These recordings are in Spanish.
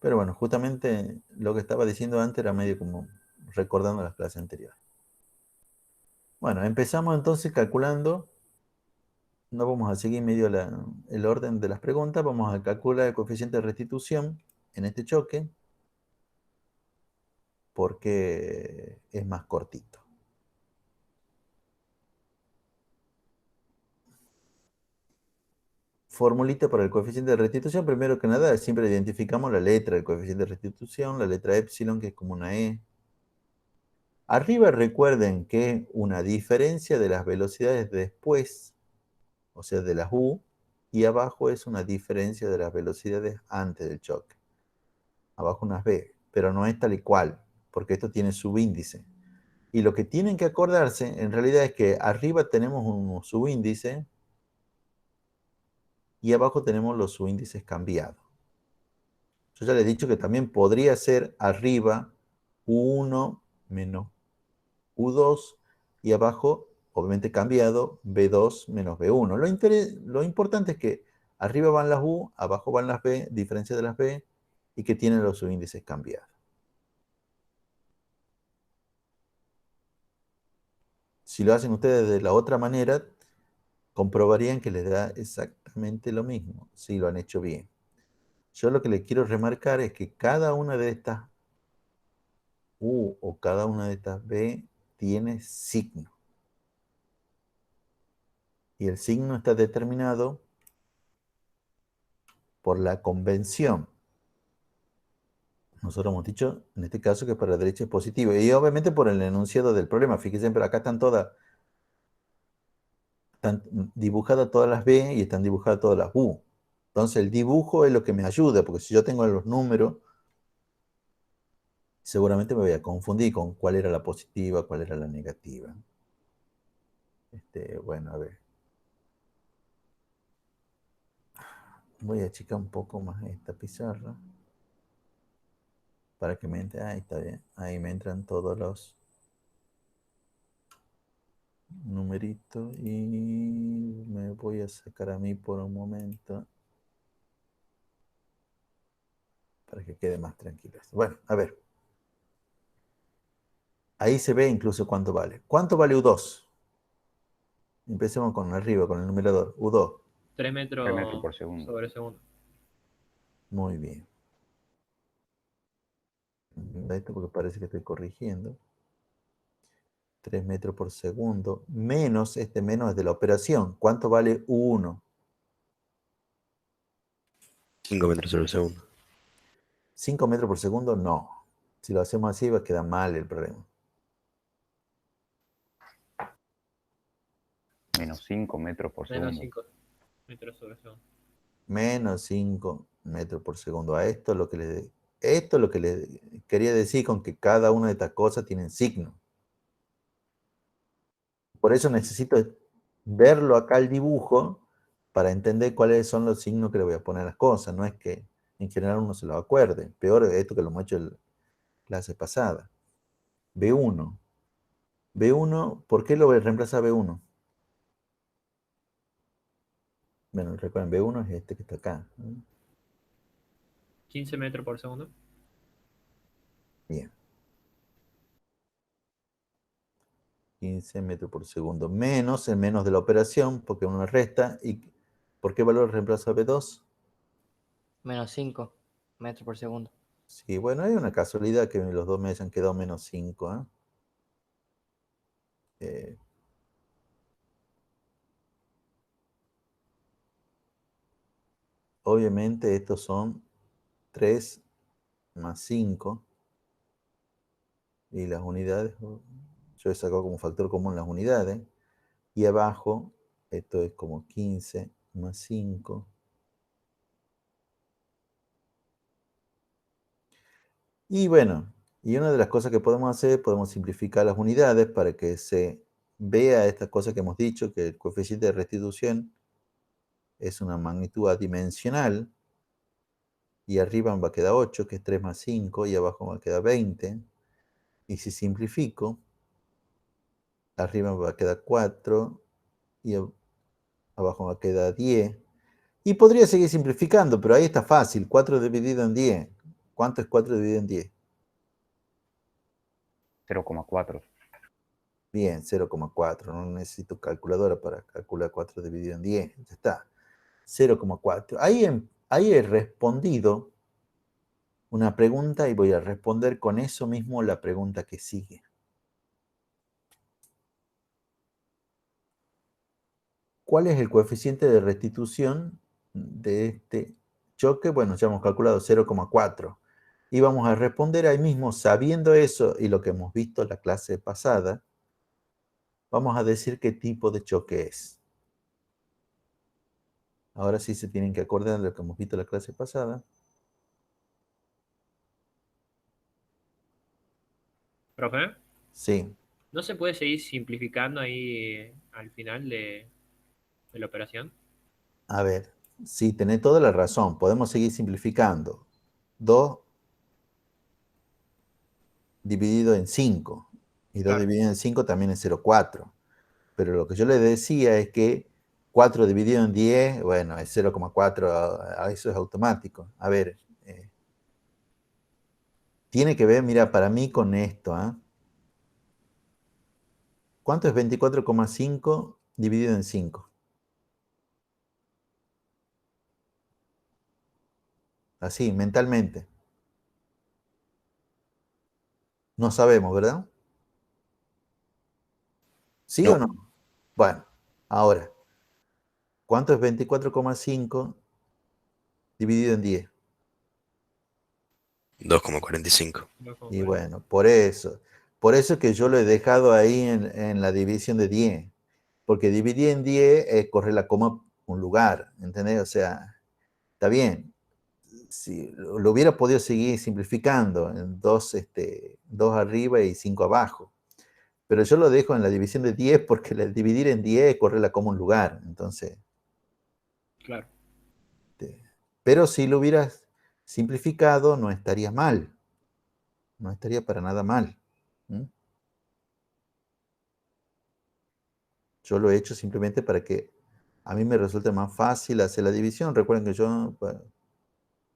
Pero bueno, justamente lo que estaba diciendo antes era medio como recordando las clases anteriores. Bueno, empezamos entonces calculando. No vamos a seguir medio el orden de las preguntas. Vamos a calcular el coeficiente de restitución en este choque porque es más cortito. Formulita para el coeficiente de restitución. Primero que nada, siempre identificamos la letra del coeficiente de restitución, la letra epsilon, que es como una E. Arriba recuerden que una diferencia de las velocidades después, o sea, de las U, y abajo es una diferencia de las velocidades antes del choque. Abajo unas B, pero no es tal y cual, porque esto tiene subíndice. Y lo que tienen que acordarse en realidad es que arriba tenemos un subíndice y abajo tenemos los subíndices cambiados. Yo ya les he dicho que también podría ser arriba U1 menos U2 y abajo, obviamente cambiado, B2 menos B1. Lo importante es que arriba van las U, abajo van las B, diferencia de las B, y que tienen los subíndices cambiados. Si lo hacen ustedes de la otra manera, comprobarían que les da exactamente lo mismo, si lo han hecho bien. Yo lo que les quiero remarcar es que cada una de estas U o cada una de estas B tiene signo. Y el signo está determinado por la convención. Nosotros hemos dicho, en este caso, que para la derecha es positivo. Y obviamente por el enunciado del problema. Fíjense, pero acá están están dibujadas todas las B y están dibujadas todas las U. Entonces el dibujo es lo que me ayuda, porque si yo tengo los números, seguramente me voy a confundir con cuál era la positiva, cuál era la negativa. Bueno, a ver. Voy a achicar un poco más esta pizarra para que me entre. Ahí está bien. Ahí me entran todos los numeritos y me voy a sacar a mí por un momento para que quede más tranquilo. Bueno, a ver. Ahí se ve incluso cuánto vale. ¿Cuánto vale U2? Empecemos con arriba, con el numerador. U2. 3 3 metros metros por segundo. sobre segundo. Muy bien. Esto porque parece que estoy corrigiendo. 3 metros por segundo. Menos, este menos es de la operación. ¿Cuánto vale U1? 5 metros sobre segundo. 5 metros por segundo, no. Si lo hacemos así va a quedar mal el problema. Menos 5 metros por Menos segundo. 5 metros sobre segundo. Menos 5 metros por segundo. A esto es lo que le quería decir con que cada una de estas cosas tienen signo. Por eso necesito verlo acá el dibujo para entender cuáles son los signos que le voy a poner a las cosas. No es que en general uno se lo acuerde. Peor esto que lo hemos hecho en la clase pasada. B1. B1, ¿por qué lo voy a reemplazar B1? Bueno, recuerden, B1 es este que está acá. 15 metros por segundo. Bien. 15 metros por segundo. Menos el menos de la operación, porque uno resta. ¿Y por qué valor reemplaza B2? Menos 5 metros por segundo. Sí, bueno, hay una casualidad que los dos me hayan quedado menos 5. Obviamente estos son 3 más 5. Y las unidades, yo he sacado como factor común las unidades. Y abajo, esto es como 15 más 5. Y bueno, y una de las cosas que podemos hacer, podemos simplificar las unidades para que se vea esta cosa que hemos dicho, que el coeficiente de restitución es una magnitud adimensional, y arriba me va a quedar 8, que es 3 más 5, y abajo me va a quedar 20. Y si simplifico, arriba me va a quedar 4, y abajo me va a quedar 10. Y podría seguir simplificando, pero ahí está fácil, 4 dividido en 10. ¿Cuánto es 4 dividido en 10? 0,4. Bien, 0,4. No necesito calculadora para calcular 4 dividido en 10. Ya está. 0,4. Ahí he respondido una pregunta y voy a responder con eso mismo la pregunta que sigue. ¿Cuál es el coeficiente de restitución de este choque? Bueno, ya hemos calculado 0,4. Y vamos a responder ahí mismo, sabiendo eso y lo que hemos visto en la clase pasada, vamos a decir qué tipo de choque es. Ahora sí se tienen que acordar de lo que hemos visto en la clase pasada. Profe, Sí. ¿no se puede seguir simplificando ahí al final de la operación? A ver, sí, tenés toda la razón. Podemos seguir simplificando. 2 dividido en 5. Y 2 Claro, dividido en 5 también es 0,4. Pero lo que yo le decía es que 4 dividido en 10, bueno, es 0,4, eso es automático. A ver, tiene que ver, mira, para mí con esto, ¿ah? ¿Cuánto es 24,5 dividido en 5? Así, mentalmente. No sabemos, ¿verdad? ¿Sí o No, no? Bueno, ahora, ¿cuánto es 24,5 dividido en 10? 2,45. no como Y 40. bueno, por eso es que yo lo he dejado ahí en la división de 10, porque dividir en 10 es correr la coma un lugar, ¿entendés? O sea, está bien. Si lo hubiera podido seguir simplificando en 2 arriba y 5 abajo, pero yo lo dejo en la división de 10 porque el dividir en 10 es correrla como un lugar, entonces, Claro, pero si lo hubieras simplificado no estaría mal, no estaría para nada mal. ¿Mm? Yo lo he hecho simplemente para que a mí me resulte más fácil hacer la división. Recuerden que yo bueno,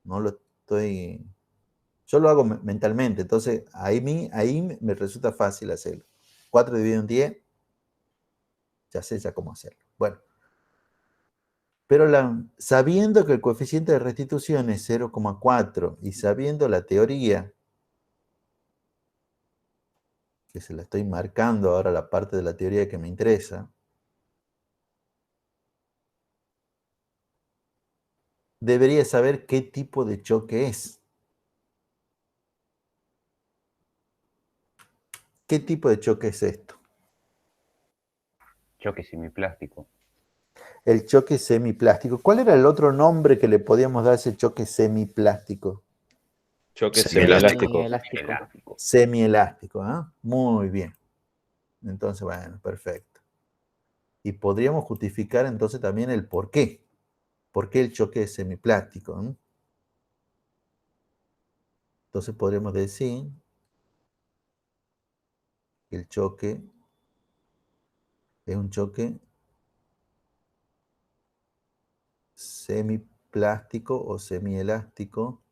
no lo estoy, yo lo hago mentalmente, entonces ahí me resulta fácil hacerlo. 4 dividido en 10, ya sé ya cómo hacerlo. Bueno, pero sabiendo que el coeficiente de restitución es 0,4 y sabiendo la teoría, que se la estoy marcando ahora la parte de la teoría que me interesa, debería saber qué tipo de choque es. ¿Qué tipo de choque es esto? Choque semiplástico. El choque semiplástico. ¿Cuál era el otro nombre que le podíamos dar a ese choque semiplástico? Choque Semielástico. semielástico. Elástico. Semielástico, ¿ah? Muy bien. Entonces, bueno, perfecto. Y podríamos justificar entonces también el por qué. ¿Por qué el choque es semiplástico? ¿No? Entonces podríamos decir que el choque es un choque semiplástico o semielástico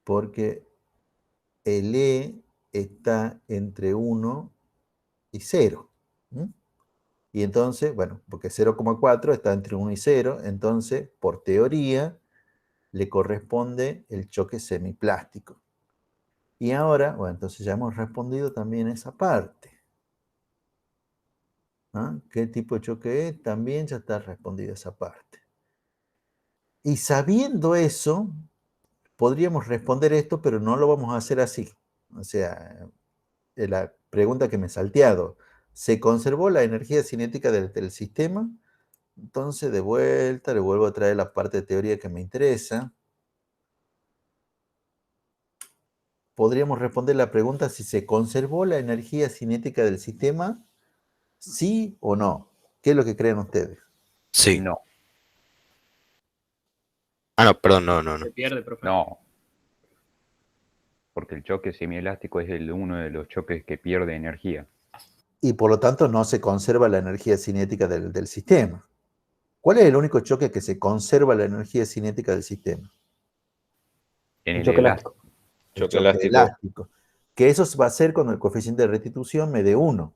porque el E está entre 1 y 0. Y entonces, bueno, porque 0,4 está entre 1 y 0, entonces, por teoría, le corresponde el choque semiplástico. Y ahora, bueno, entonces ya hemos respondido también esa parte. ¿Ah? ¿Qué tipo de choque es? También ya está respondida esa parte. Y sabiendo eso, podríamos responder esto, pero no lo vamos a hacer así. O sea, la pregunta que me he salteado, ¿se conservó la energía cinética del sistema? Entonces, de vuelta, le vuelvo a traer la parte de teoría que me interesa. Podríamos responder la pregunta si se conservó la energía cinética del sistema, sí o no. ¿Qué es lo que creen ustedes? Sí. No, Ah, no, perdón, no. se pierde, profe. no. Porque el choque semielástico es uno de los choques que pierde energía. Y por lo tanto no se conserva la energía cinética del sistema. ¿Cuál es el único choque que se conserva la energía cinética del sistema? En Un el choque elástico. El Choque choque elástico. elástico. Que eso va a ser cuando el coeficiente de restitución me dé 1.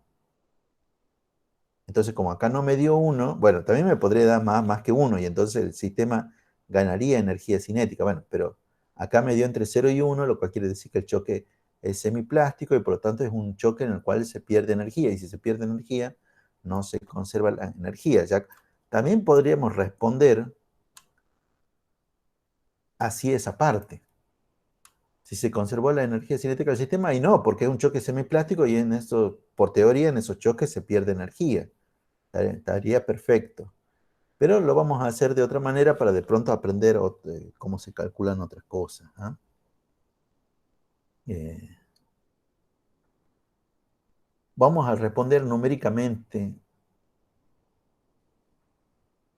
Entonces, como acá no me dio 1, bueno, también me podría dar más que 1 y entonces el sistema ganaría energía cinética. Bueno, pero acá me dio entre 0 y 1, lo cual quiere decir que el choque es semiplástico y por lo tanto es un choque en el cual se pierde energía. Y si se pierde energía, no se conserva la energía. Ya, también podríamos responder así esa parte. Si se conservó la energía cinética del sistema, y no, porque es un choque semiplástico y en eso, por teoría, en esos choques se pierde energía. Estaría perfecto. Pero lo vamos a hacer de otra manera para de pronto aprender cómo se calculan otras cosas. ¿Ah? Vamos a responder numéricamente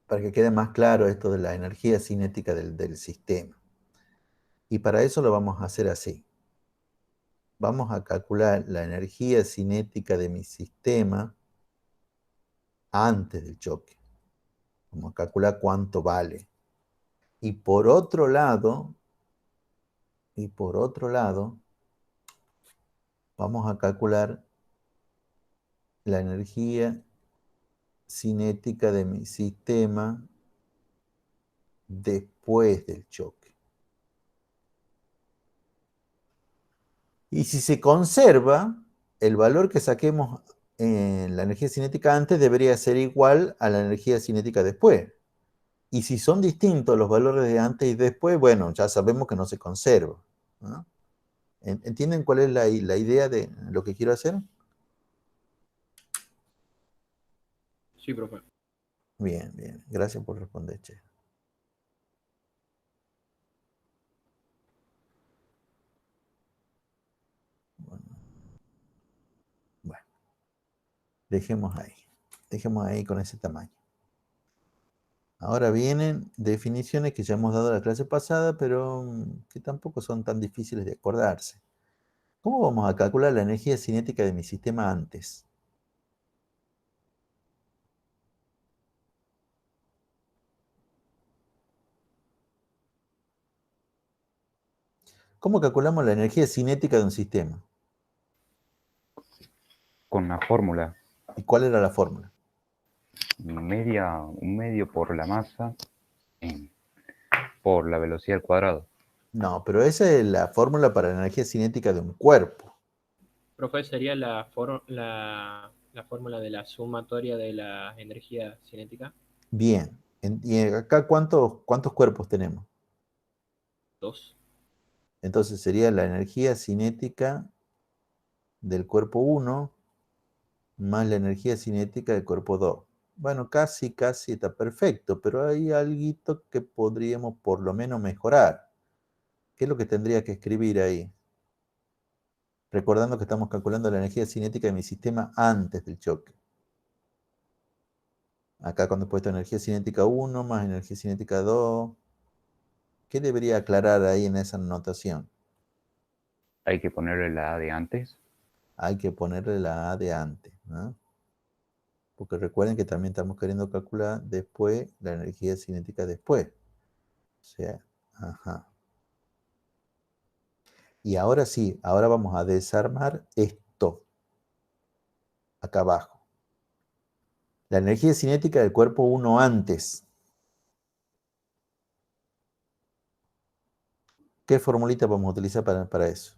para que quede más claro esto de la energía cinética del sistema. Y para eso lo vamos a hacer así. Vamos a calcular la energía cinética de mi sistema antes del choque. Vamos a calcular cuánto vale. Y por otro lado, vamos a calcular la energía cinética de mi sistema después del choque. Y si se conserva, el valor que saquemos en la energía cinética antes debería ser igual a la energía cinética después. Y si son distintos los valores de antes y después, bueno, ya sabemos que no se conserva, ¿no? ¿Entienden cuál es la idea de lo que quiero hacer? Sí, profe. Bien, bien. Gracias por responder, che. Bueno, dejemos ahí. Dejemos ahí con ese tamaño. Ahora vienen definiciones que ya hemos dado la clase pasada, pero que tampoco son tan difíciles de acordarse. ¿Cómo vamos a calcular la energía cinética de mi sistema antes? ¿Cómo calculamos la energía cinética de un sistema? Con una fórmula. ¿Y cuál era la fórmula? Un medio por la masa por la velocidad al cuadrado. No, pero esa es la fórmula para la energía cinética de un cuerpo. Profe, sería la fórmula de la sumatoria de la energía cinética. Bien. ¿Y acá cuántos cuerpos tenemos? 2. Entonces sería la energía cinética del cuerpo 1 más la energía cinética del cuerpo 2. Bueno, casi está perfecto, pero hay algo que podríamos por lo menos mejorar. ¿Qué es lo que tendría que escribir ahí? Recordando que estamos calculando la energía cinética de mi sistema antes del choque. Acá cuando he puesto energía cinética 1 más energía cinética 2, ¿qué debería aclarar ahí en esa notación? Hay que ponerle la A de antes. Hay que ponerle la A de antes, ¿no? Porque recuerden que también estamos queriendo calcular después la energía cinética después. O sea, ajá. Y ahora sí, ahora vamos a desarmar esto. Acá abajo. La energía cinética del cuerpo 1 antes. ¿Qué formulita vamos a utilizar para eso?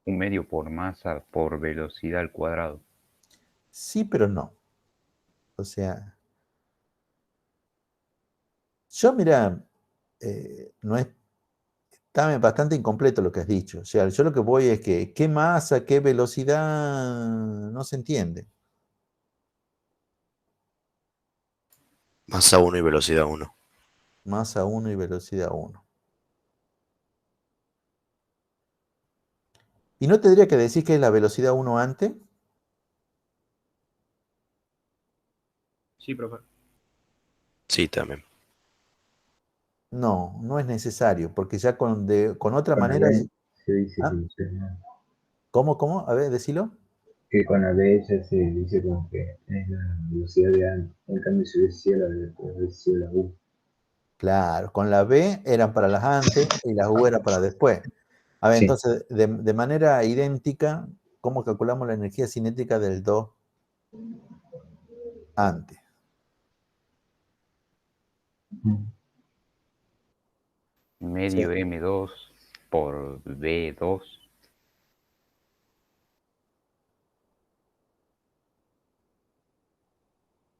Un medio por masa por velocidad al cuadrado. Sí, pero no. O sea, yo mira, no es, está bastante incompleto lo que has dicho. O sea, yo lo que voy es que qué masa, qué velocidad, no se entiende. Masa 1 y velocidad 1. Masa 1 y velocidad 1. ¿Y no tendría que decir que es la velocidad 1 antes? Sí, profe. Sí, también. No, no es necesario, porque ya con otra manera se dice ¿Ah? que suena. ¿Cómo? A ver, decilo. Que con la B ya se dice como que es la velocidad de A. En cambio, si hubiese sido la U. Claro, con la B eran para las antes y la U era para después. A ver, Sí. entonces, de manera idéntica, ¿cómo calculamos la energía cinética del 2 antes? Medio Sí. M2 por B2.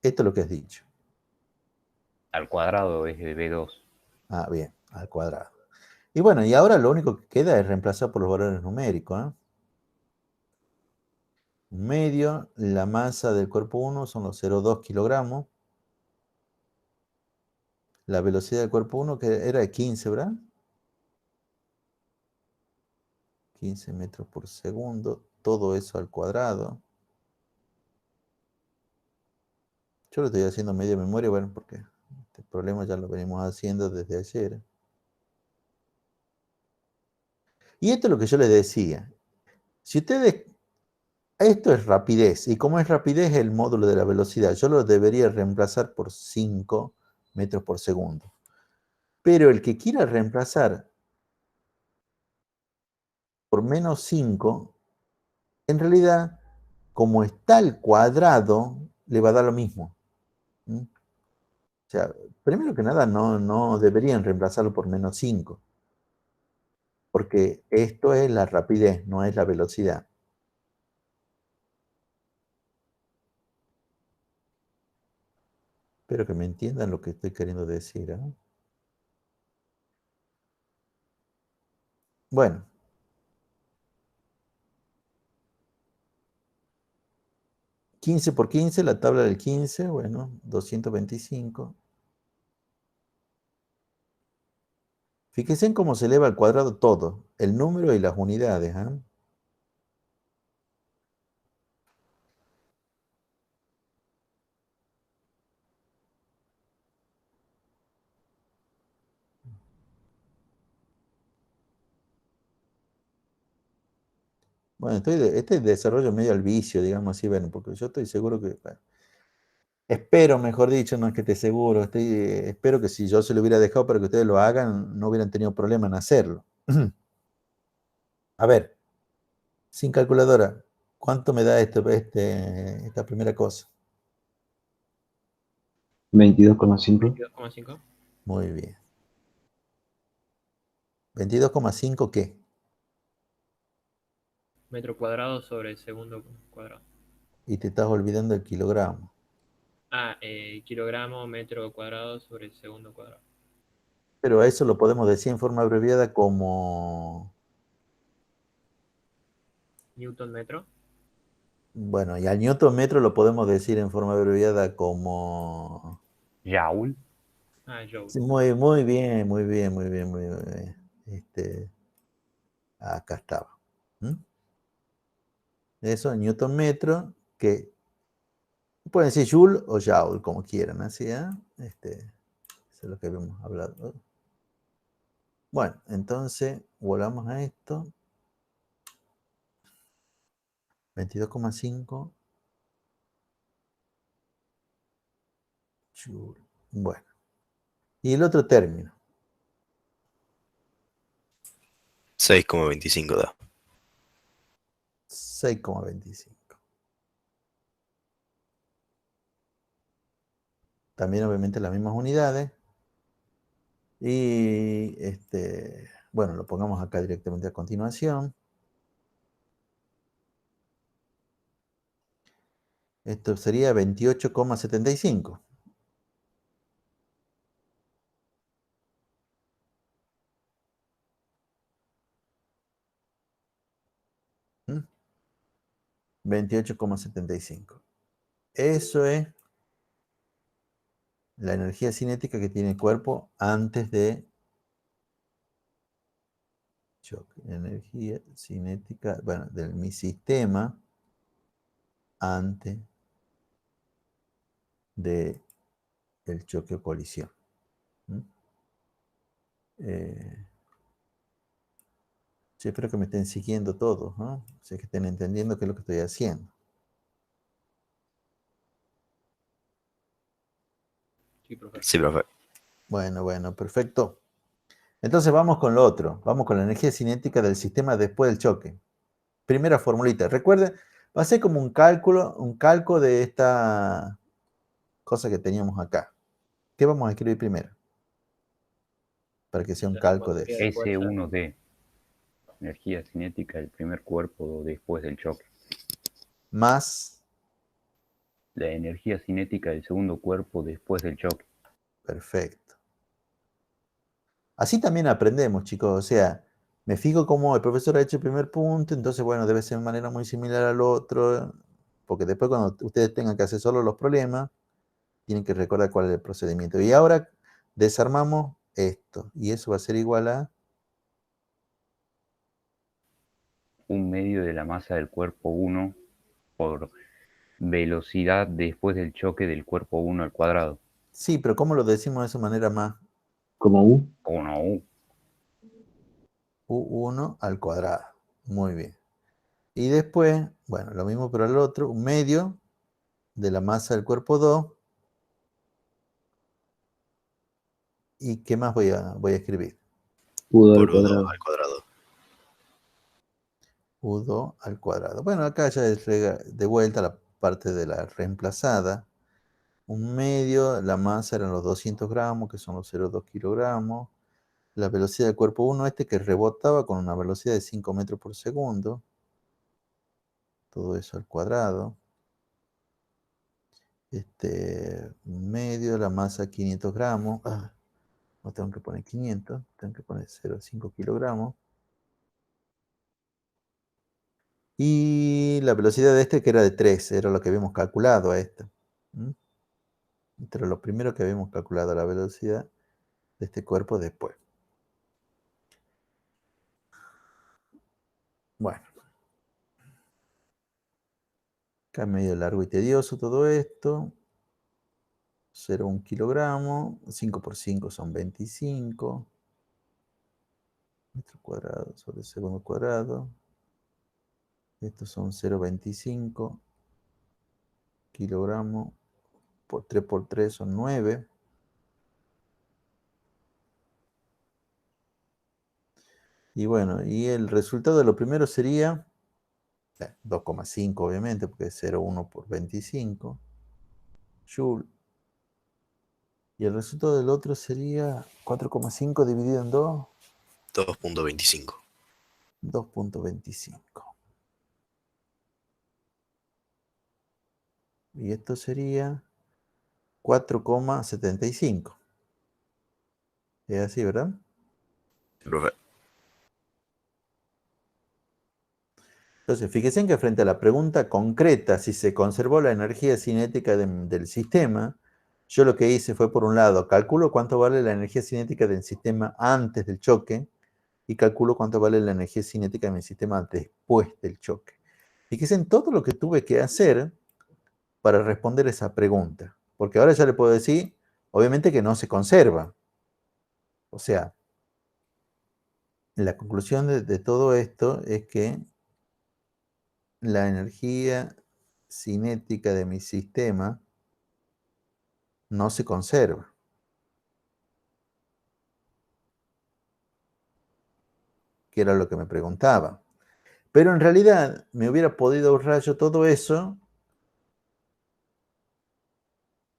Esto es lo que has dicho. Al cuadrado es de B2. Ah, bien, al cuadrado. Y bueno, y ahora lo único que queda es reemplazar por los valores numéricos, ¿eh? Medio, la masa del cuerpo 1 son los 0,2 kilogramos. La velocidad del cuerpo 1 que era de 15, ¿verdad? 15 metros por segundo. Todo eso al cuadrado. Yo lo estoy haciendo media memoria, bueno, porque este problema ya lo venimos haciendo desde ayer. Y esto es lo que yo les decía. Si ustedes, esto es rapidez, y como es rapidez el módulo de la velocidad, yo lo debería reemplazar por 5 metros por segundo. Pero el que quiera reemplazar por menos 5, en realidad, como está al cuadrado, le va a dar lo mismo. ¿Mm? O sea, primero que nada, no deberían reemplazarlo por menos 5, porque esto es la rapidez, no es la velocidad. Espero que me entiendan lo que estoy queriendo decir, ¿eh? Bueno. 15 por 15, la tabla del 15, bueno, 225. Fíjense en cómo se eleva al cuadrado todo, el número y las unidades, ¿eh? Bueno, este desarrollo medio al vicio, digamos así, bueno, porque yo estoy seguro que, bueno, espero, mejor dicho, no es que esté seguro, espero que si yo se lo hubiera dejado para que ustedes lo hagan, no hubieran tenido problema en hacerlo. A ver, sin calculadora, ¿cuánto me da esta primera cosa? 22,5. 22,5 Muy bien. 22,5, ¿qué? metro cuadrado sobre segundo cuadrado. Y te estás olvidando el kilogramo. Ah, kilogramo metro cuadrado sobre segundo cuadrado. Pero a eso lo podemos decir en forma abreviada como, Newton metro. bueno, y al newton metro lo podemos decir en forma abreviada como, Joule. Ah, joule. sí, muy bien, muy bien, muy bien, muy bien. Acá estaba. ¿Mm? Eso, newton metro, que pueden decir joule o joule, como quieran, así, ¿eh? Eso es lo que habíamos hablado. Bueno, entonces, volvamos a esto. 22,5 joule. Bueno, y el otro término. 6,25 da. 6,25. También obviamente las mismas unidades. Y bueno, lo pongamos acá directamente a continuación. Esto sería 28,75. ¿Mm? 28,75. Eso es la energía cinética que tiene el cuerpo antes de choque. Energía cinética, bueno, de mi sistema antes de el choque o colisión. ¿Mm? Sí, espero que me estén siguiendo todos, ¿no? O sea, que estén entendiendo qué es lo que estoy haciendo. Sí, profe. Sí, profe. Bueno, perfecto. Entonces vamos con lo otro. Vamos con la energía cinética del sistema después del choque. Primera formulita. Recuerden, va a ser como un calco de esta cosa que teníamos acá. ¿Qué vamos a escribir primero? Para que sea un La calco de sumatoria eso. de fuerza. S1D, energía cinética del primer cuerpo después del choque. Más, La energía cinética del segundo cuerpo después del choque. perfecto. Así también aprendemos, chicos. O sea, me fijo cómo el profesor ha hecho el primer punto, entonces, bueno, debe ser de manera muy similar al otro, porque después cuando ustedes tengan que hacer solo los problemas, tienen que recordar cuál es el procedimiento. Y ahora desarmamos esto, y eso va a ser igual a... Un medio de la masa del cuerpo 1 por velocidad después del choque del cuerpo 1 al cuadrado. Sí, pero ¿cómo lo decimos de esa manera más? Como U. 1U. U1 al cuadrado. Muy bien. Y después, bueno, lo mismo pero al otro, un medio de la masa del cuerpo 2. ¿Y qué más voy a escribir? U al Por U2 cuadrado. al cuadrado. U2 al cuadrado. Bueno, acá ya es de vuelta la parte de la reemplazada. Un medio, la masa eran los 200 gramos, que son los 0,2 kilogramos. La velocidad del cuerpo 1 que rebotaba con una velocidad de 5 metros por segundo. Todo eso al cuadrado. Un medio, la masa 500 gramos. No tengo que poner 500, tengo que poner 0,5 kilogramos. Y la velocidad de que era de 3, era lo que habíamos calculado a esto. Entre lo primero que habíamos calculado la velocidad de este cuerpo después. Bueno. Acá medio largo y tedioso todo esto. 0,1 kilogramo. 5 por 5 son 25. Metro cuadrado sobre segundo cuadrado. Estos son 0,25 kilogramos por 3 son 9. Y bueno, y el resultado de lo primero sería 2,5 obviamente, porque es 0,1 por 25 joule. Y el resultado del otro sería 4,5 dividido en 2, 2.25. 2,25. Y esto sería 4,75. Es así, ¿verdad? Sí, profe. Entonces, fíjense en que frente a la pregunta concreta, si se conservó la energía cinética del sistema, yo lo que hice fue, por un lado, calculo cuánto vale la energía cinética del sistema antes del choque y calculo cuánto vale la energía cinética de mi sistema después del choque. Fíjense en todo lo que tuve que hacer para responder esa pregunta. Porque ahora ya le puedo decir, obviamente que no se conserva. O sea, la conclusión de todo esto es que la energía cinética de mi sistema no se conserva. Que era lo que me preguntaba. Pero en realidad me hubiera podido ahorrar yo todo eso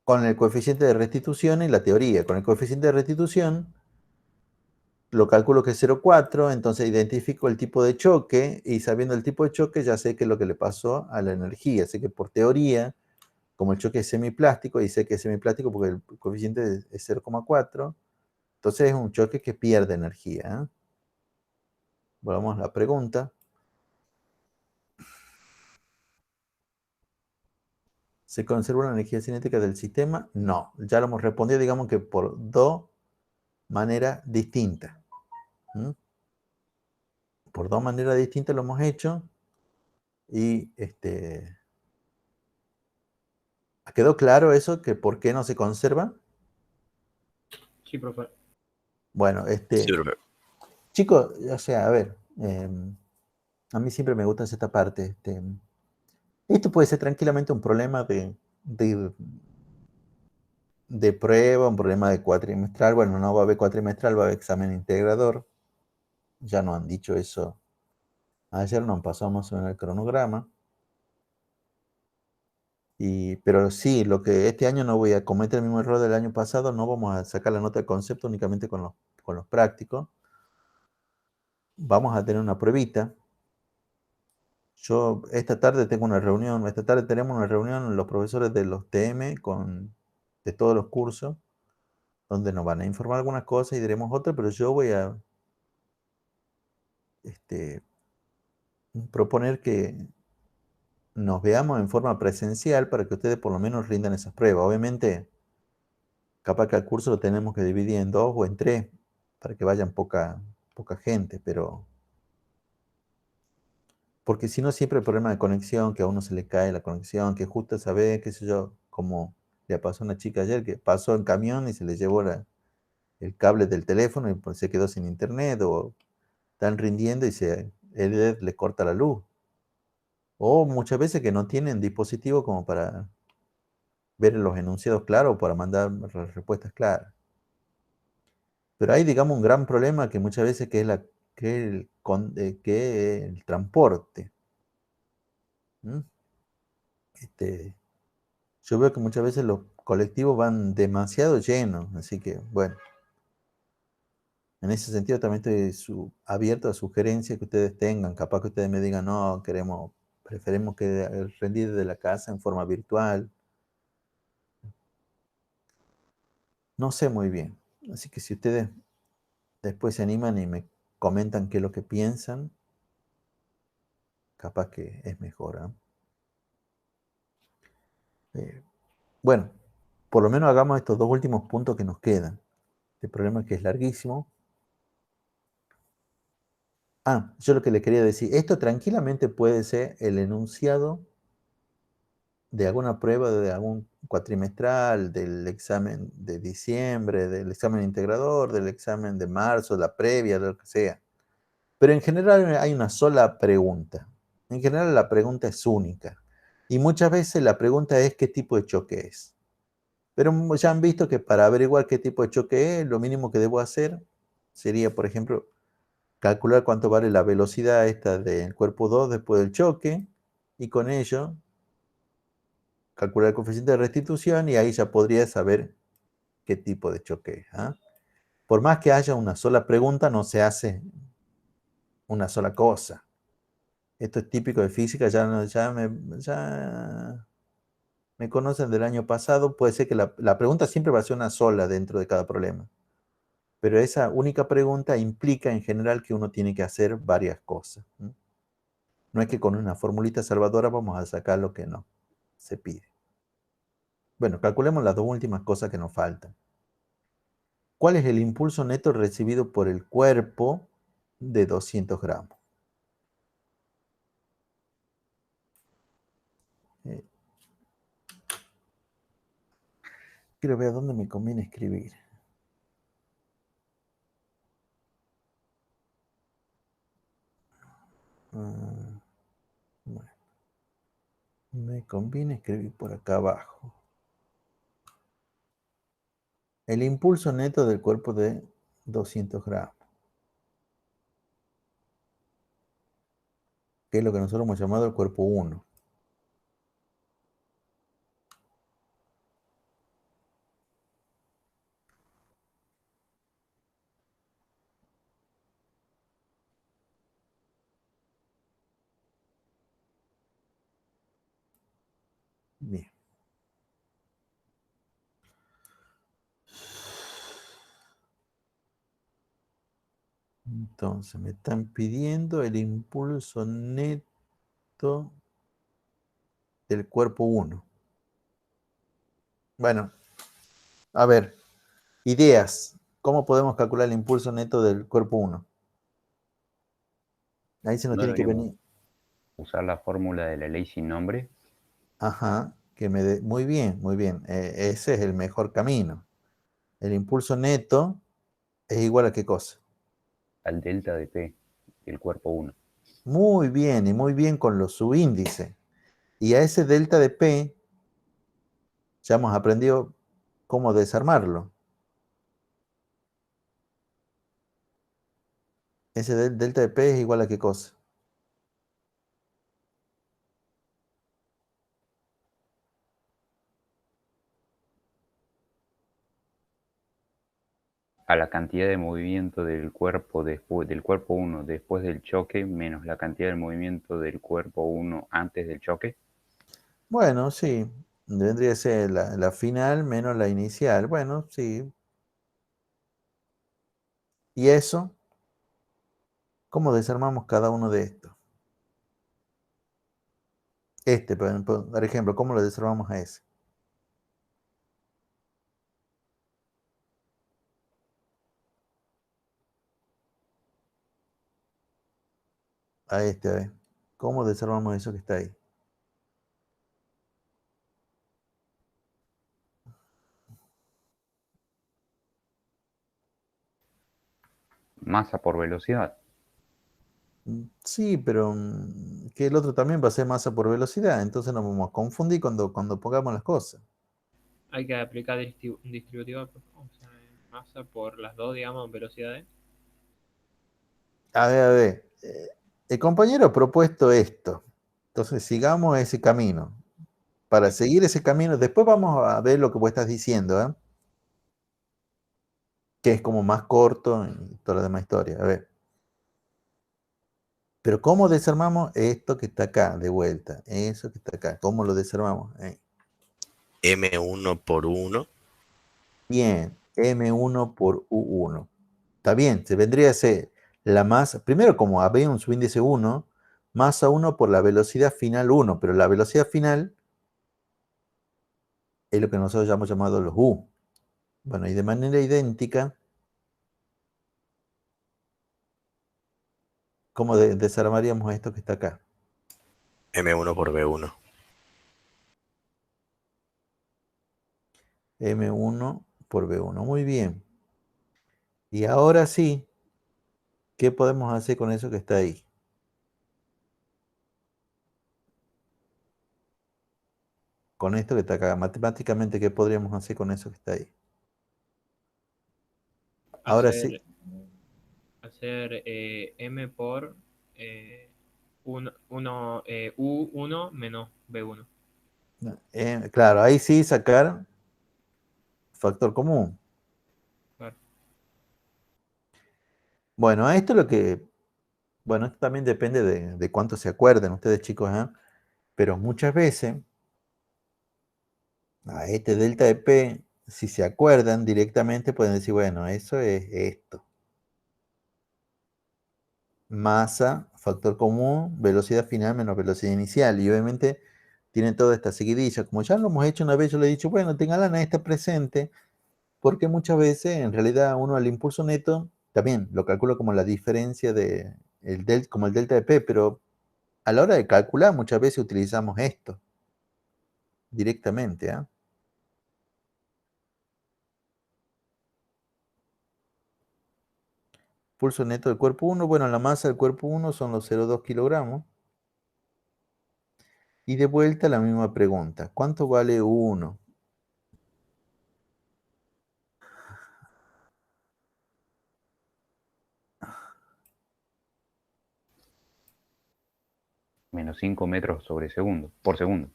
con el coeficiente de restitución y la teoría. Con el coeficiente de restitución lo calculo que es 0,4, entonces identifico el tipo de choque y sabiendo el tipo de choque ya sé qué es lo que le pasó a la energía. Así que por teoría, como el choque es semiplástico, y sé que es semiplástico porque el coeficiente es 0,4, entonces es un choque que pierde energía. Volvamos a la pregunta. ¿Se conserva la energía cinética del sistema? No, ya lo hemos respondido, digamos que por dos maneras distintas. Por dos maneras distintas lo hemos hecho y ¿quedó claro eso? Que por qué no se conserva. Sí, profe. Bueno, Sí, profe. chicos, o sea, a ver, A mí siempre me gusta esta parte. Esto puede ser tranquilamente un problema de prueba, un problema de cuatrimestral. Bueno, no va a haber cuatrimestral, va a haber examen integrador. Ya nos han dicho eso. Ayer nos pasamos en el cronograma. Pero sí, lo que este año no voy a cometer el mismo error del año pasado, no vamos a sacar la nota de concepto únicamente con los prácticos. Vamos a tener una pruebita. Yo esta tarde tengo una reunión, esta tarde tenemos una reunión los profesores de los TM de todos los cursos, donde nos van a informar algunas cosas y diremos otras, pero yo voy a proponer que nos veamos en forma presencial para que ustedes por lo menos rindan esas pruebas. Obviamente, capaz que el curso lo tenemos que dividir en 2 o en 3 para que vayan poca gente, pero porque si no siempre hay problema de conexión, que a uno se le cae la conexión, que justo esa vez, qué sé yo, como le pasó a una chica ayer que pasó en camión y se le llevó el cable del teléfono y pues se quedó sin internet, o están rindiendo y él le corta la luz. O muchas veces que no tienen dispositivo como para ver los enunciados claros o para mandar las respuestas claras. Pero hay, digamos, un gran problema que muchas veces que el transporte. ¿Mm? Yo veo que muchas veces los colectivos van demasiado llenos, así que, bueno, en ese sentido también estoy abierto a sugerencias que ustedes tengan. Capaz que ustedes me digan, no, preferimos que rendir desde la casa en forma virtual. No sé muy bien. Así que si ustedes después se animan y me comentan qué es lo que piensan, capaz que es mejor. Bueno, por lo menos hagamos estos 2 últimos puntos que nos quedan. El problema es que es larguísimo. Yo lo que le quería decir, esto tranquilamente puede ser el enunciado de alguna prueba de algún cuatrimestral, del examen de diciembre, del examen integrador, del examen de marzo, la previa, lo que sea. Pero en general hay una sola pregunta. En general la pregunta es única. Y muchas veces la pregunta es qué tipo de choque es. Pero ya han visto que para averiguar qué tipo de choque es, lo mínimo que debo hacer sería, por ejemplo, calcular cuánto vale la velocidad esta del cuerpo 2 después del choque, y con ello calcular el coeficiente de restitución, y ahí ya podría saber qué tipo de choque es. Por más que haya una sola pregunta, no se hace una sola cosa. Esto es típico de física, ya me conocen del año pasado. Puede ser que la pregunta siempre va a ser una sola dentro de cada problema. Pero esa única pregunta implica en general que uno tiene que hacer varias cosas. No es que con una formulita salvadora vamos a sacar lo que no se pide. Bueno, calculemos las 2 últimas cosas que nos faltan. ¿Cuál es el impulso neto recibido por el cuerpo de 200 gramos? Quiero ver a dónde me conviene escribir. Bueno, me conviene escribir por acá abajo. El impulso neto del cuerpo de 200 gramos. Que es lo que nosotros hemos llamado el cuerpo 1. Bien. Entonces me están pidiendo el impulso neto del cuerpo 1. Bueno, a ver, ideas. ¿Cómo podemos calcular el impulso neto del cuerpo 1? Ahí se nos ¿No tiene que deberíamos venir. usar la fórmula de la ley sin nombre? Ajá, muy bien, muy bien. Ese es el mejor camino. El impulso neto es igual a ¿qué cosa? Al delta de P. el cuerpo 1. Muy bien, y muy bien con los subíndices. Y a ese delta de P ya hemos aprendido cómo desarmarlo. Ese delta de P es igual a qué cosa. A la cantidad de movimiento del cuerpo 1 después del choque menos la cantidad de movimiento del cuerpo 1 antes del choque. Bueno, sí, vendría a ser la final menos la inicial. Bueno, sí. ¿Y eso? ¿Cómo desarmamos cada uno de estos? Por ejemplo, ¿cómo lo desarmamos a ese? A este, a ver. ¿Cómo desarmamos eso que está ahí? Masa por velocidad. Sí, pero que el otro también va a ser masa por velocidad, entonces nos vamos a confundir cuando pongamos las cosas. Hay que aplicar distributiva, o sea, masa por las dos, digamos, velocidades. A ver. El compañero ha propuesto esto. Entonces sigamos ese camino. Para seguir ese camino, después vamos a ver lo que vos estás diciendo, ¿eh? Que es como más corto y toda la demás historia. A ver. Pero ¿cómo desarmamos esto que está acá de vuelta? Eso que está acá. ¿Cómo lo desarmamos? M1 por 1. Bien, M1 por U1. Está bien, se vendría a ser la masa, primero como había un subíndice 1, masa 1 por la velocidad final 1, pero la velocidad final es lo que nosotros ya hemos llamado los U. Bueno, y de manera idéntica, ¿cómo desarmaríamos esto que está acá? M1 por B1. M1 por B1. Muy bien. Y ahora sí, ¿qué podemos hacer con eso que está ahí? Con esto que está acá. Matemáticamente, ¿qué podríamos hacer con eso que está ahí? Ahora sí. Hacer M por 1, U1 menos B1. Claro, ahí sí sacar factor común. Claro. Bueno, esto es lo que, bueno, esto también depende de cuánto se acuerden ustedes, chicos, ¿eh? Pero muchas veces a este delta de P, si se acuerdan directamente, pueden decir, bueno, eso es esto. Masa, factor común, velocidad final menos velocidad inicial. Y obviamente tienen toda esta seguidilla. Como ya lo hemos hecho una vez, yo le he dicho, bueno, tengan esta presente, porque muchas veces en realidad uno al impulso neto también lo calcula como la diferencia como el delta de P, pero a la hora de calcular muchas veces utilizamos esto directamente, ¿eh? Pulso neto del cuerpo 1, bueno, la masa del cuerpo 1 son los 0,2 kilogramos. Y de vuelta la misma pregunta, ¿cuánto vale U1? Menos 5 metros por segundo.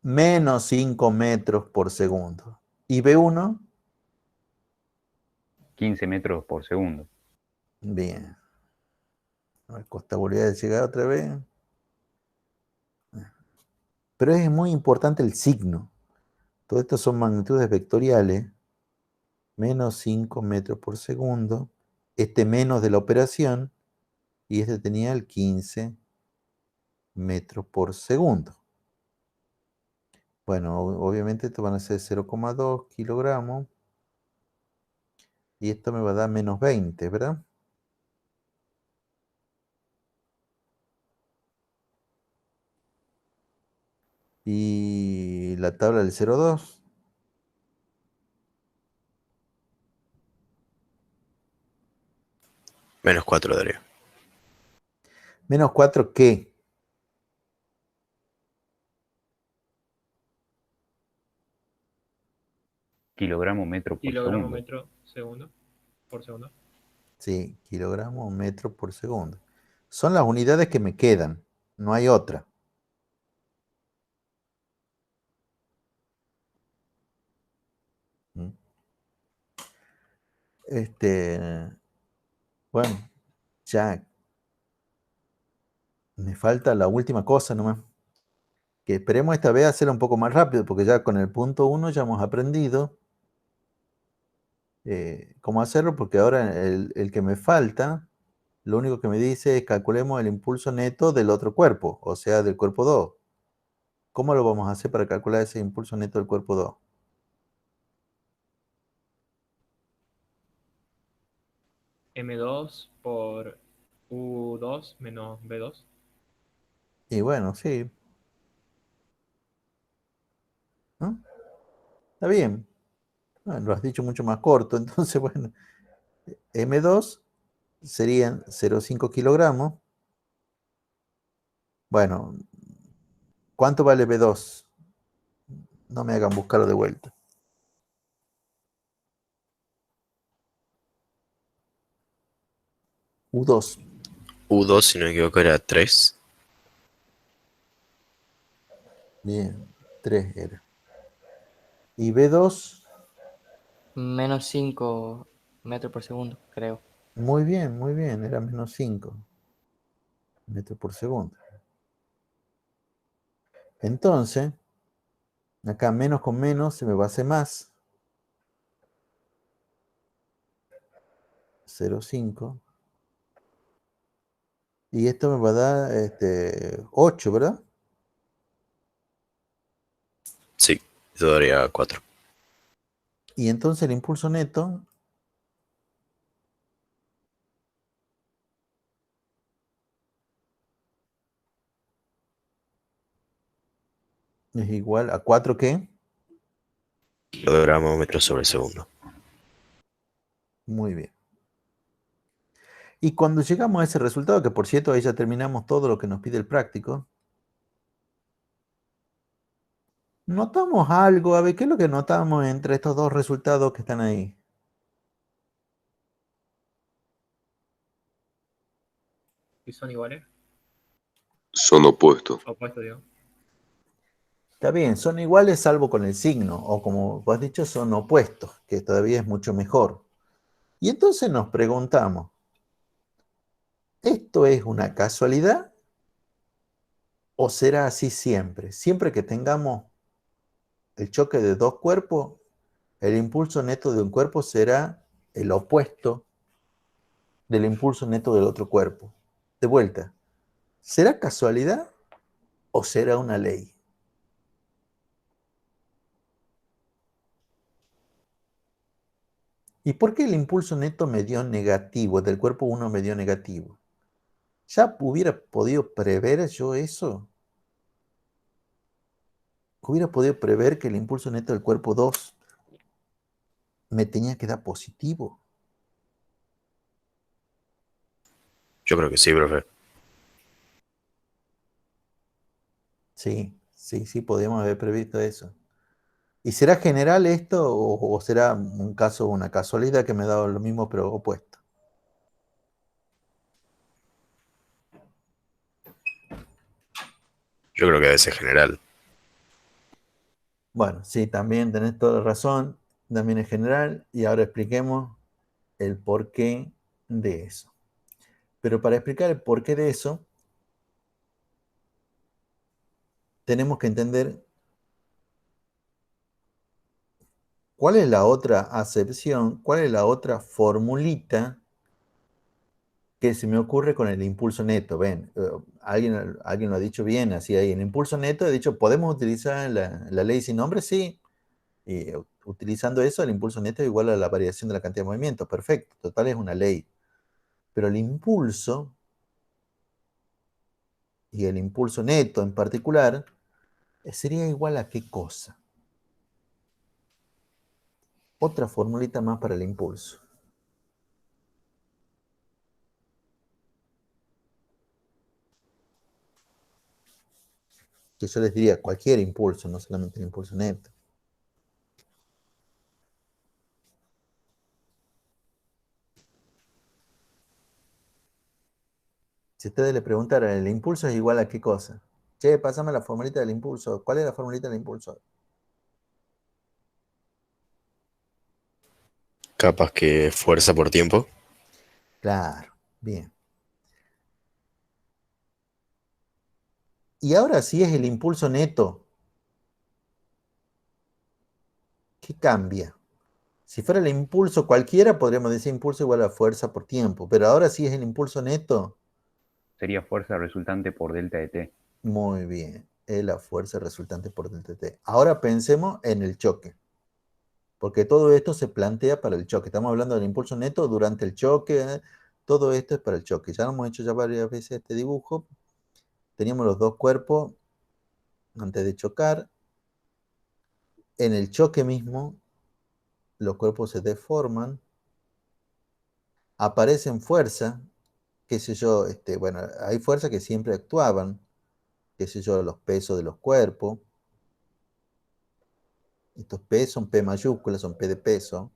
Menos 5 metros por segundo. ¿Y B1? 15 metros por segundo. Bien. Me cuesta volver a llegar otra vez. Pero es muy importante el signo. Todo esto son magnitudes vectoriales. Menos 5 metros por segundo. Este menos de la operación. Y este tenía el 15 metros por segundo. Bueno, obviamente esto van a ser 0,2 kilogramos. Y esto me va a dar menos 20, ¿verdad? Y la tabla del 0,2. Menos 4 daría. Menos 4, ¿qué? Kilogramo metro por Kilogramo segundo. metro segundo. Por segundo. Sí, kilogramo metro por segundo. Son las unidades que me quedan. No hay otra. ¿Mm? Bueno, ya me falta la última cosa nomás. Que esperemos esta vez hacerlo un poco más rápido, porque ya con el punto 1 ya hemos aprendido cómo hacerlo, porque ahora el que me falta, lo único que me dice es calculemos el impulso neto del otro cuerpo, o sea, del cuerpo 2. ¿Cómo lo vamos a hacer para calcular ese impulso neto del cuerpo 2? M2 por U2 menos B2. Y bueno, sí, ¿no? Está bien. Bueno, lo has dicho mucho más corto, entonces, bueno, M2 serían 0,5 kilogramos. Bueno, ¿cuánto vale B2? No me hagan buscarlo de vuelta. U2. U2, si no me equivoco, era 3. Bien, 3 era. Y B2, Menos 5 metros por segundo, creo. muy bien, era menos 5 metros por segundo. Entonces, acá menos con menos se me va a hacer más. 0,5. Y esto me va a dar 8, ¿verdad? Sí, eso daría 4. Y entonces el impulso neto es igual a 4, ¿qué? Kilogramo metro sobre segundo. Muy bien. Y cuando llegamos a ese resultado, que por cierto ahí ya terminamos todo lo que nos pide el práctico, notamos algo. A ver, ¿qué es lo que notamos entre estos dos resultados que están ahí? ¿Y son iguales? Son opuestos. Opuestos, digo. Está bien, son iguales salvo con el signo, o como vos has dicho, son opuestos, que todavía es mucho mejor. Y entonces nos preguntamos, ¿esto es una casualidad o será así siempre? Siempre que tengamos el choque de dos cuerpos, el impulso neto de un cuerpo será el opuesto del impulso neto del otro cuerpo. De vuelta, ¿será casualidad o será una ley? ¿Y por qué el impulso neto me dio negativo, del cuerpo 1 me dio negativo? ¿Ya hubiera podido prever yo eso? ¿Hubiera podido prever que el impulso neto del cuerpo 2 me tenía que dar positivo? Yo creo que sí, profe. Sí, sí, sí, podríamos haber previsto eso. ¿Y será general esto o será un caso, una casualidad que me ha dado lo mismo pero opuesto? Yo creo que debe ser general. Bueno, sí, también tenés toda la razón, también es general, y ahora expliquemos el porqué de eso. Pero para explicar el porqué de eso, tenemos que entender cuál es la otra acepción, cuál es la otra formulita que se me ocurre con el impulso neto. Ven, alguien lo ha dicho bien, así ahí. El impulso neto, he dicho, ¿podemos utilizar la ley sin nombre? Sí. Y utilizando eso, el impulso neto es igual a la variación de la cantidad de movimiento. Perfecto, total es una ley. Pero el impulso, y el impulso neto en particular, sería igual a qué cosa. Otra formulita más para el impulso. Que yo les diría cualquier impulso, no solamente el impulso neto. Si ustedes le preguntaran, ¿el impulso es igual a qué cosa? Che, pásame la formulita del impulso. ¿Cuál es la formulita del impulso? Capaz que fuerza por tiempo. Claro, bien. Y ahora sí es el impulso neto. ¿Qué cambia? Si fuera el impulso cualquiera, podríamos decir impulso igual a fuerza por tiempo. Pero ahora sí es el impulso neto. Sería fuerza resultante por delta de t. Muy bien. Es la fuerza resultante por delta T. Ahora pensemos en el choque. Porque todo esto se plantea para el choque. Estamos hablando del impulso neto durante el choque. Todo esto es para el choque. Ya lo hemos hecho ya varias veces este dibujo. Teníamos los dos cuerpos antes de chocar. En el choque mismo, los cuerpos se deforman. Aparecen fuerzas, qué sé yo, bueno, hay fuerzas que siempre actuaban, qué sé yo, los pesos de los cuerpos. Estos P son P mayúsculas, son P de peso.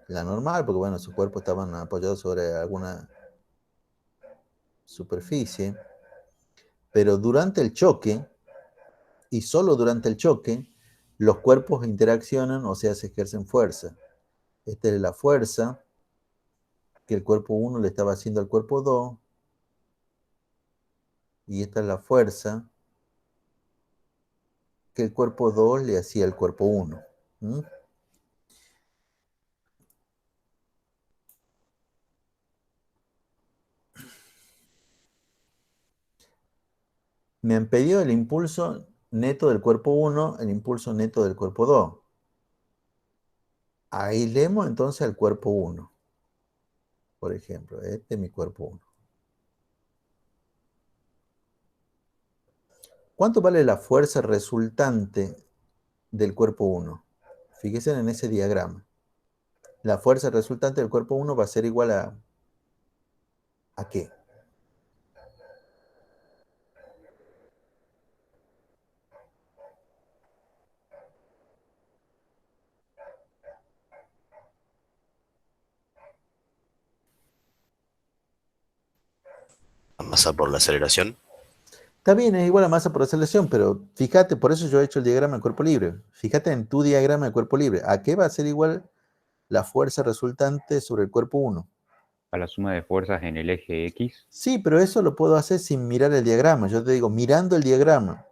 La normal, porque bueno, sus cuerpos estaban apoyados sobre alguna superficie. Pero durante el choque, y solo durante el choque, los cuerpos interaccionan, o sea, se ejercen fuerza. Esta es la fuerza que el cuerpo 1 le estaba haciendo al cuerpo 2, y esta es la fuerza que el cuerpo 2 le hacía al cuerpo 1. ¿Mm? Me han pedido el impulso neto del cuerpo 1, el impulso neto del cuerpo 2. Aislemos entonces al cuerpo 1. Por ejemplo, este es mi cuerpo 1. ¿Cuánto vale la fuerza resultante del cuerpo 1? Fíjense en ese diagrama. La fuerza resultante del cuerpo 1 va a ser igual ¿a qué? La masa por la aceleración. Está bien, es igual a masa por aceleración, pero fíjate, por eso yo he hecho el diagrama de cuerpo libre. Fíjate en tu diagrama de cuerpo libre. ¿A qué va a ser igual la fuerza resultante sobre el cuerpo 1? A la suma de fuerzas en el eje X. Sí, pero eso lo puedo hacer sin mirar el diagrama. Yo te digo, mirando el diagrama.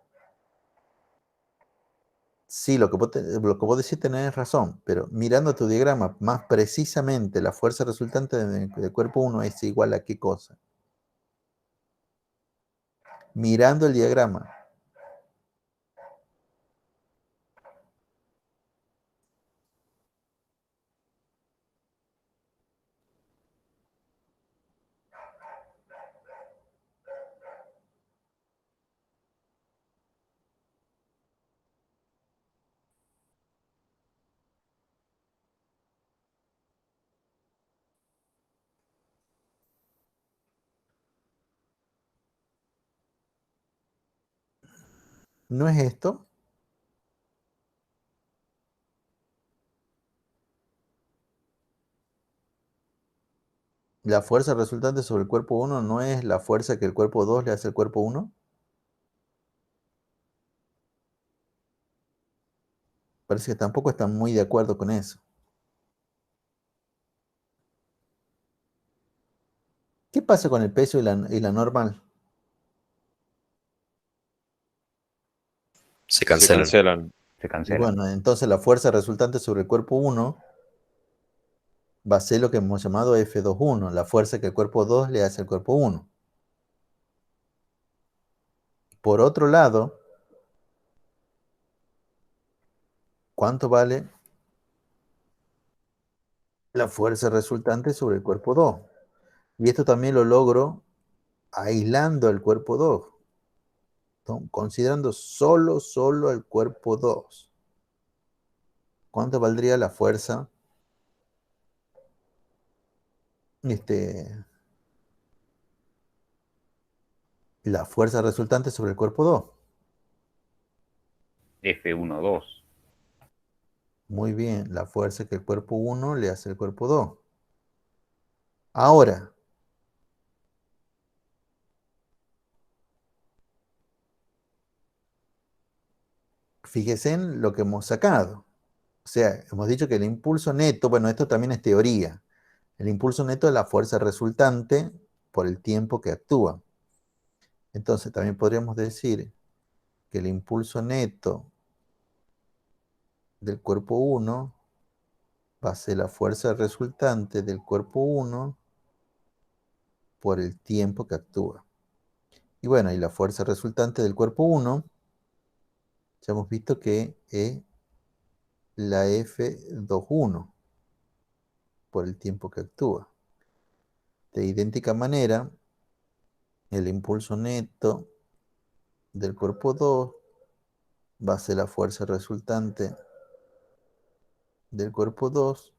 Sí, lo que vos decís tenés razón, pero mirando tu diagrama, más precisamente la fuerza resultante del cuerpo 1 es igual a qué cosa. Mirando el diagrama. ¿No es esto? La fuerza resultante sobre el cuerpo 1 no es la fuerza que el cuerpo 2 le hace al cuerpo 1. Parece que tampoco están muy de acuerdo con eso. ¿Qué pasa con el peso y la normal? Se Se cancelan. cancelan. Se Y cancelan. bueno, entonces la fuerza resultante sobre el cuerpo 1 va a ser lo que hemos llamado F21, la fuerza que el cuerpo 2 le hace al cuerpo 1. Por otro lado, ¿cuánto vale la fuerza resultante sobre el cuerpo 2? Y esto también lo logro aislando el cuerpo 2, considerando solo el cuerpo 2. ¿Cuánto valdría la fuerza este, la fuerza resultante sobre el cuerpo 2. F1, 2. Muy bien, la fuerza que el cuerpo 1 le hace al cuerpo 2. Ahora, fíjese en lo que hemos sacado. O sea, hemos dicho que el impulso neto, bueno, esto también es teoría. El impulso neto es la fuerza resultante por el tiempo que actúa. Entonces, también podríamos decir que el impulso neto del cuerpo 1 va a ser la fuerza resultante del cuerpo 1 por el tiempo que actúa. Y bueno, y la fuerza resultante del cuerpo 1, ya hemos visto que es la F21 por el tiempo que actúa. De idéntica manera, el impulso neto del cuerpo 2 va a ser la fuerza resultante del cuerpo 2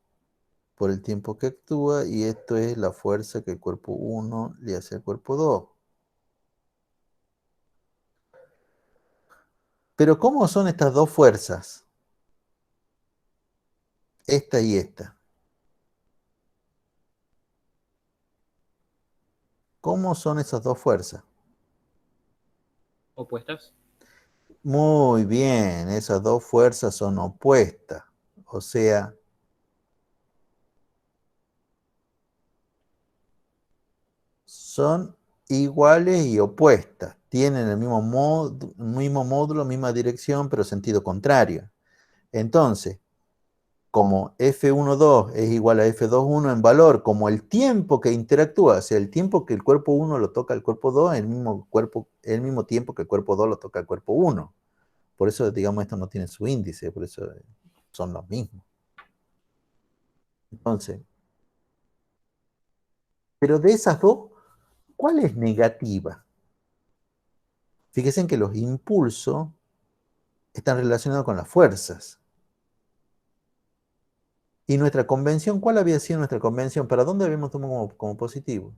por el tiempo que actúa, y esto es la fuerza que el cuerpo 1 le hace al cuerpo 2. Pero ¿cómo son estas dos fuerzas? Esta y esta. ¿Cómo son esas dos fuerzas? ¿Opuestas? Muy bien, esas dos fuerzas son opuestas. O sea, son iguales y opuestas. Tienen el mismo módulo, misma dirección, pero sentido contrario. Entonces, como F12 es igual a F21 en valor, como el tiempo que interactúa, o sea, el tiempo que el cuerpo 1 lo toca al cuerpo 2, el mismo tiempo que el cuerpo 2 lo toca al cuerpo 1. Por eso, digamos, esto no tiene su índice, por eso son los mismos. Entonces, pero de esas dos, ¿cuál es negativa? Fíjense en que los impulsos están relacionados con las fuerzas. ¿Y nuestra convención? ¿Cuál había sido nuestra convención? ¿Para dónde habíamos tomado como positivo?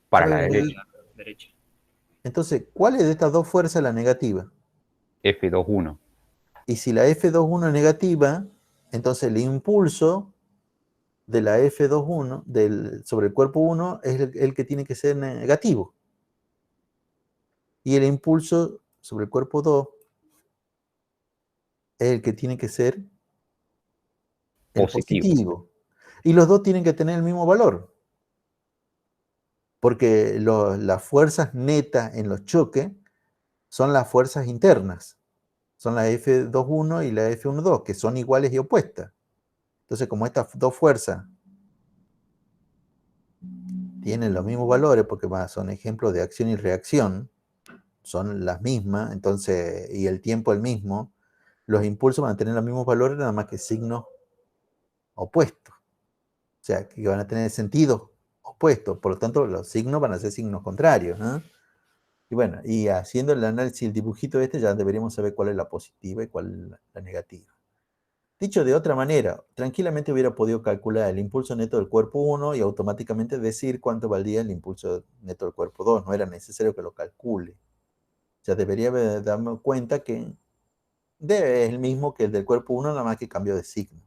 Para la derecha. Derecha. Entonces, ¿cuál es de estas dos fuerzas la negativa? F21. Y si la F21 es negativa, entonces el impulso de la F21 sobre el cuerpo 1 es el que tiene que ser negativo. Y el impulso sobre el cuerpo 2 es el que tiene que ser el positivo. Y los dos tienen que tener el mismo valor. Porque las fuerzas netas en los choques son las fuerzas internas. Son la F21 y la F12, que son iguales y opuestas. Entonces, como estas dos fuerzas tienen los mismos valores, porque son ejemplos de acción y reacción, son las mismas, entonces, y el tiempo el mismo, los impulsos van a tener los mismos valores, nada más que signos opuestos. O sea, que van a tener sentido opuesto, por lo tanto, los signos van a ser signos contrarios, ¿no? Y bueno, y haciendo el análisis, el dibujito este, ya deberíamos saber cuál es la positiva y cuál es la negativa. Dicho de otra manera, tranquilamente hubiera podido calcular el impulso neto del cuerpo 1 y automáticamente decir cuánto valía el impulso neto del cuerpo 2. No era necesario que lo calcule. Ya debería darme cuenta que es el mismo que el del cuerpo 1, nada más que cambio de signo.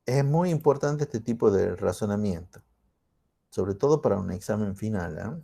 Es muy importante este tipo de razonamiento, sobre todo para un examen final, ¿eh?